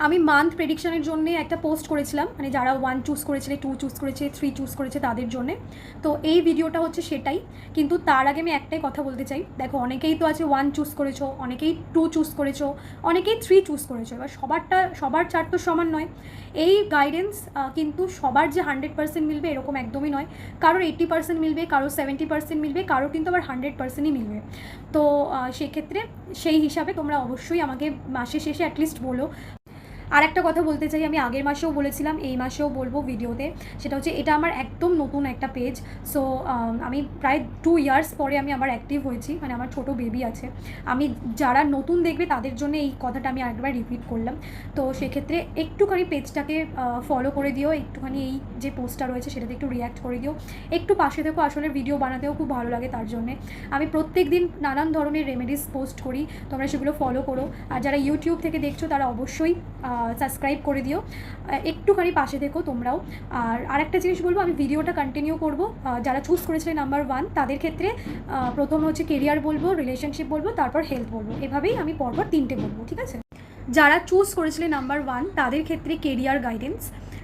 আমি মান্থ প্রেডিকশনের জন্য একটা পোস্ট করেছিলাম, মানে যারা 1 চুজ করেছে, 2 চুজ করেছে, 3 চুজ করেছে তাদের জন্য। তো এই ভিডিওটা হচ্ছে সেটাই। কিন্তু তার আগে আমি একটাই কথা বলতে চাই, দেখো অনেকেই তো আছে 1 চুজ করেছো, অনেকেই 2 চুজ করেছো, অনেকেই 3 চুজ করেছো। এবার সবার চার্ট তো সমান নয়। এই গাইডেন্স কিন্তু সবার যে 100% মিলবে এরকম একদমই নয়। কারোর 80% মিলবে, কারোর 70% মিলবে, কারোর কিন্তু আবার 100%ই মিলবে। তো সেক্ষেত্রে সেই হিসাবে তোমরা অবশ্যই আমাকে মাসের শেষে অ্যাটলিস্ট বলো। আর একটা কথা বলতে চাই, আমি আগের মাসেও বলেছিলাম, এই মাসেও বলবো ভিডিওতে, সেটা হচ্ছে এটা আমার একদম নতুন একটা পেজ। সো আমি প্রায় 2 ইয়ার্স পরে আমি আবার অ্যাক্টিভ হয়েছি, মানে আমার ছোটো বেবি আছে। আমি যারা নতুন দেখবে তাদের জন্য এই কথাটা আমি আরেকবার রিপিট করলাম। তো সেক্ষেত্রে একটুখানি পেজটাকে ফলো করে দিও, একটুখানি এই যে পোস্টটা রয়েছে সেটাতে একটু রিঅ্যাক্ট করে দিও, একটু পাশে থেকো। আসলে ভিডিও বানাতেও খুব ভালো লাগে, তার জন্যে আমি প্রত্যেক দিন নানান ধরনের রেমেডিস পোস্ট করি, তোমরা সেগুলো ফলো করো। আর যারা ইউটিউব থেকে দেখছো তারা অবশ্যই সাবস্ক্রাইব করে দিও, একটুখানি পাশে থেকো তোমরাও। আর আরেকটা জিনিস বলবো, আমি ভিডিওটা কন্টিনিউ করব। যারা চুজ করেছিলে নাম্বার 1 তাদের ক্ষেত্রে প্রথম হচ্ছে কেরিয়ার বলবো, রিলেশনশিপ বলবো, তারপর হেলথ বলবো, এভাবেই আমি পরপর 3টে বলবো, ঠিক আছে? যারা চুজ করেছিলে নাম্বার 1 তাদের ক্ষেত্রে কেরিয়ার গাইডেন্স।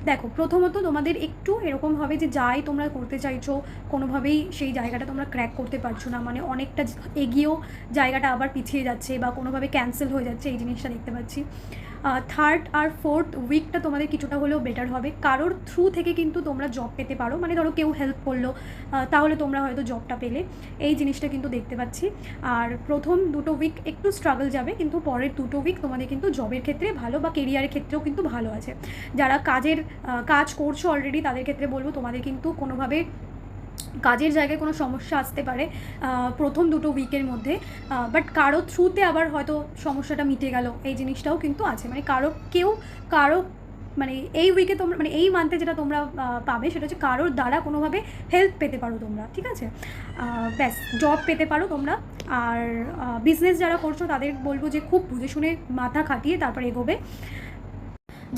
দেখো প্রথমত তোমাদের একটু এরকম হবে যে যাই তোমরা করতে চাইছো কোনোভাবেই সেই জায়গাটা তোমরা ক্র্যাক করতে পারছো না, মানে অনেকটা এগিয়েও জায়গাটা আবার পিছিয়ে যাচ্ছে বা কোনোভাবে ক্যান্সেল হয়ে যাচ্ছে, এই জিনিসটা দেখতে পাচ্ছি। 3rd আর 4th উইকটা তোমাদের কিছুটা হলেও বেটার হবে। কারোর থ্রু থেকে কিন্তু তোমরা জব পেতে পারো, মানে ধরো কেউ হেল্প করলো, তাহলে তোমরা হয়তো জবটা পেলে, এই জিনিসটা কিন্তু দেখতে পাচ্ছি। আর প্রথম 2টো উইক একটু স্ট্রাগল যাবে, কিন্তু পরের 2টো উইক তোমাদের কিন্তু জবের ক্ষেত্রে ভালো বা কেরিয়ারের ক্ষেত্রেও কিন্তু ভালো আছে। যারা কাজ করছো অলরেডি তাদের ক্ষেত্রে বলবো তোমাদের কিন্তু কোনোভাবে কাজের জায়গায় কোনো সমস্যা আসতে পারে প্রথম 2টো উইকের মধ্যে, বাট কারো থ্রুতে আবার হয়তো সমস্যাটা মিটে গেল, এই জিনিসটাও কিন্তু আছে। মানে কারো মানে এই উইকে তোমরা, মানে এই মান্থে যেটা তোমরা পাবে সেটা হচ্ছে কারোর দ্বারা কোনোভাবে হেল্প পেতে পারো তোমরা, ঠিক আছে? ব্যাস, জব পেতে পারো তোমরা। আর বিজনেস যারা করছো তাদের বলবো যে খুব বুঝে শুনে মাথা খাটিয়ে তারপর এগোবে।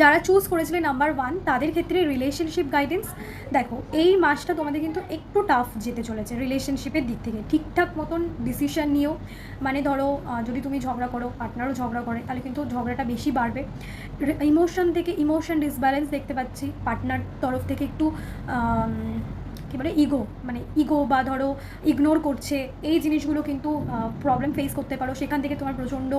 যারা চুজ করেছিলে নাম্বার 1 তাদের ক্ষেত্রে রিলেশনশিপ গাইডেন্স। দেখো এই মাসটা তোমাদের কিন্তু একটু টাফ যেতে চলেছে রিলেশনশিপের দিক থেকে, ঠিকঠাক মতন ডিসিশন নিও। মানে ধরো যদি তুমি ঝগড়া করো, পার্টনারও ঝগড়া করে, তাহলে কিন্তু ঝগড়াটা বেশি বাড়বে। ইমোশন ডিসব্যালেন্স দেখতে পাচ্ছি, পার্টনার তরফ থেকে একটু কী বলে ইগো বা ধরো ইগনোর করছে, এই জিনিসগুলো কিন্তু প্রবলেম ফেস করতে পারো। সেখান থেকে তোমার প্রচণ্ড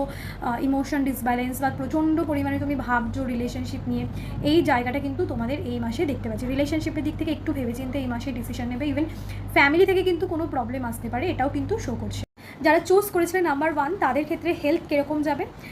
ইমোশন ডিসব্যালেন্স বা প্রচণ্ড পরিমাণে তুমি ভাবছো রিলেশনশিপ নিয়ে, এই জায়গাটা কিন্তু তোমাদের এই মাসে দেখতে পাচ্ছি। রিলেশনশিপের দিক থেকে একটু ভেবেচিন্তে এই মাসে ডিসিশন নেবে। ইভেন ফ্যামিলি থেকে কিন্তু কোনো প্রবলেম আসতে পারে, এটাও কিন্তু শো করছে। যারা চুজ করেছিলেন নাম্বার 1 তাদের ক্ষেত্রে হেলথ কীরকম যাবে?